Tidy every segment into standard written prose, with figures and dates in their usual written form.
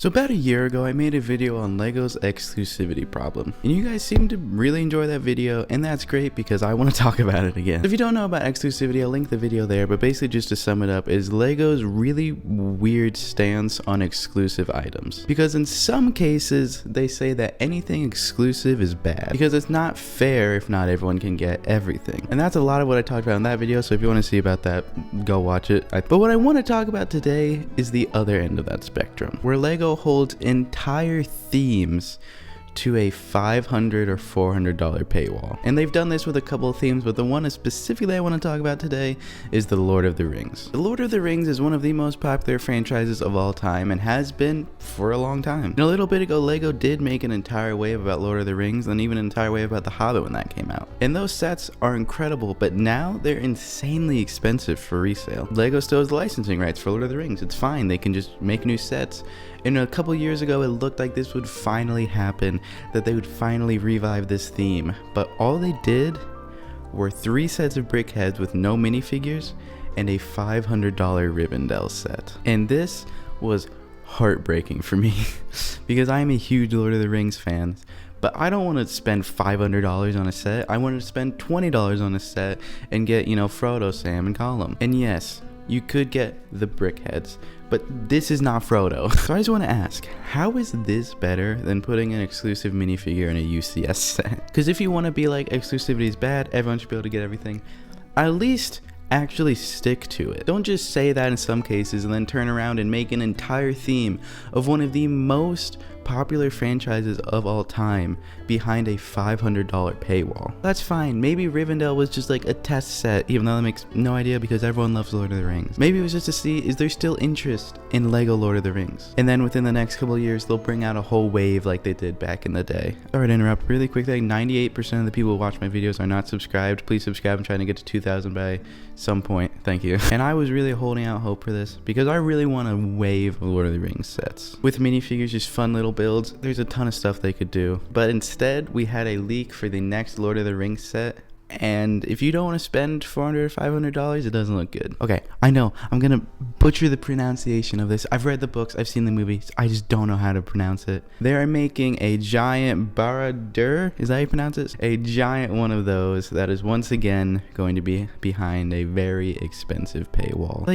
So about a year ago, I made a video on Lego's exclusivity problem, and you guys seem to really enjoy that video, and that's great because I want to talk about it again. If you don't know about exclusivity, I'll link the video there, but basically just to sum it up is Lego's really weird stance on exclusive items. Because in some cases, they say that anything exclusive is bad, because it's not fair if not everyone can get everything. And that's a lot of what I talked about in that video, so if you want to see about that, go watch it. But what I want to talk about today is the other end of that spectrum, where Lego holds entire themes to a $500 or $400 paywall. And they've done this with a couple of themes, but the one specifically I want to talk about today is the Lord of the Rings. The Lord of the Rings is one of the most popular franchises of all time and has been for a long time. And a little bit ago, Lego did make an entire wave about Lord of the Rings and even an entire wave about The Hobbit when that came out. And those sets are incredible, but now they're insanely expensive for resale. Lego still has the licensing rights for Lord of the Rings. It's fine, they can just make new sets. And a couple years ago, it looked like this would finally happen, that they would finally revive this theme. But all they did were 3 sets of brick heads with no minifigures and a $500 Rivendell set. And this was heartbreaking for me because I'm a huge Lord of the Rings fan. But I don't want to spend $500 on a set. I wanted to spend $20 on a set and get, Frodo, Sam, and Gollum. And yes, you could get the brick heads, but this is not Frodo. So I just want to ask, how is this better than putting an exclusive minifigure in a UCS set? Because if you want to be like exclusivity is bad, everyone should be able to get everything, at least actually stick to it. Don't just say that in some cases and then turn around and make an entire theme of one of the most popular franchises of all time behind a $500 paywall. That's fine. Maybe Rivendell was just like a test set, even though that makes no idea because everyone loves Lord of the Rings. Maybe it was just to see, is there still interest in Lego Lord of the Rings? And then within the next couple of years, they'll bring out a whole wave like they did back in the day. Sorry to interrupt really quick thing. 98% of the people who watch my videos are not subscribed. Please subscribe. I'm trying to get to 2,000 by some point. Thank you. And I was really holding out hope for this because I really want a wave of Lord of the Rings sets. With minifigures, just fun little builds. There's a ton of stuff they could do. But instead, we had a leak for the next Lord of the Rings set. And if you don't want to spend $400 or $500, it doesn't look good. Okay, I know. I'm going to butcher the pronunciation of this. I've read the books. I've seen the movies. I just don't know how to pronounce it. They are making a giant Barad-dûr. Is that how you pronounce it? A giant one of those that is once again going to be behind a very expensive paywall.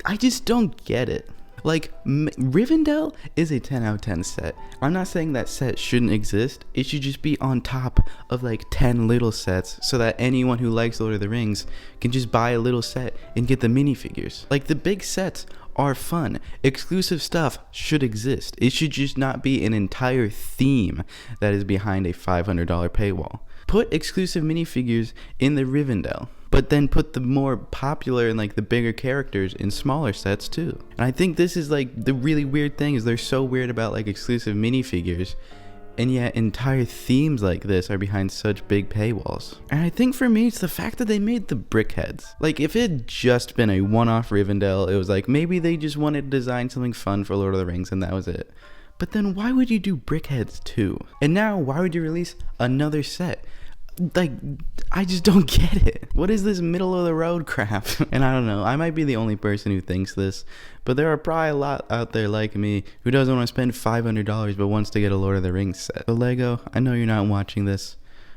I just don't get it. Rivendell is a 10 out of 10 set. I'm not saying that set shouldn't exist. It should just be on top of 10 little sets so that anyone who likes Lord of the Rings can just buy a little set and get the minifigures. The big sets are fun. Exclusive stuff should exist. It should just not be an entire theme that is behind a $500 paywall. Put exclusive minifigures in the Rivendell, but then put the more popular and the bigger characters in smaller sets too. And I think this is the really weird thing is they're so weird about exclusive minifigures, and yet entire themes like this are behind such big paywalls. And I think for me, it's the fact that they made the brick heads. If it had just been a one-off Rivendell, it was maybe they just wanted to design something fun for Lord of the Rings and that was it. But then why would you do brick heads too? And now why would you release another set? I just don't get it. What is this middle of the road crap? And I don't know, I might be the only person who thinks this, but there are probably a lot out there like me who doesn't want to spend $500 but wants to get a Lord of the Rings set. So Lego, I know you're not watching this,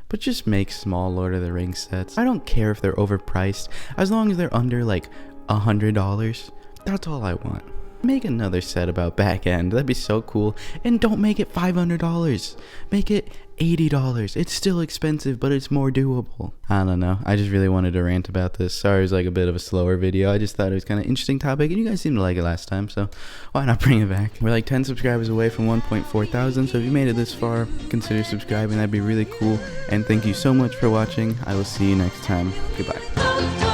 but just make small Lord of the Rings sets. I don't care if they're overpriced, as long as they're under $100. That's all I want. Make another set about back end. That'd be so cool. And don't make it $500. Make it $80. It's still expensive, but it's more doable. I don't know. I just really wanted to rant about this. Sorry, it was a bit of a slower video. I just thought it was kind of interesting topic, and you guys seemed to like it last time, so why not bring it back? We're 10 subscribers away from 1.4 thousand, so if you made it this far, consider subscribing. That'd be really cool. And thank you so much for watching. I will see you next time. Goodbye.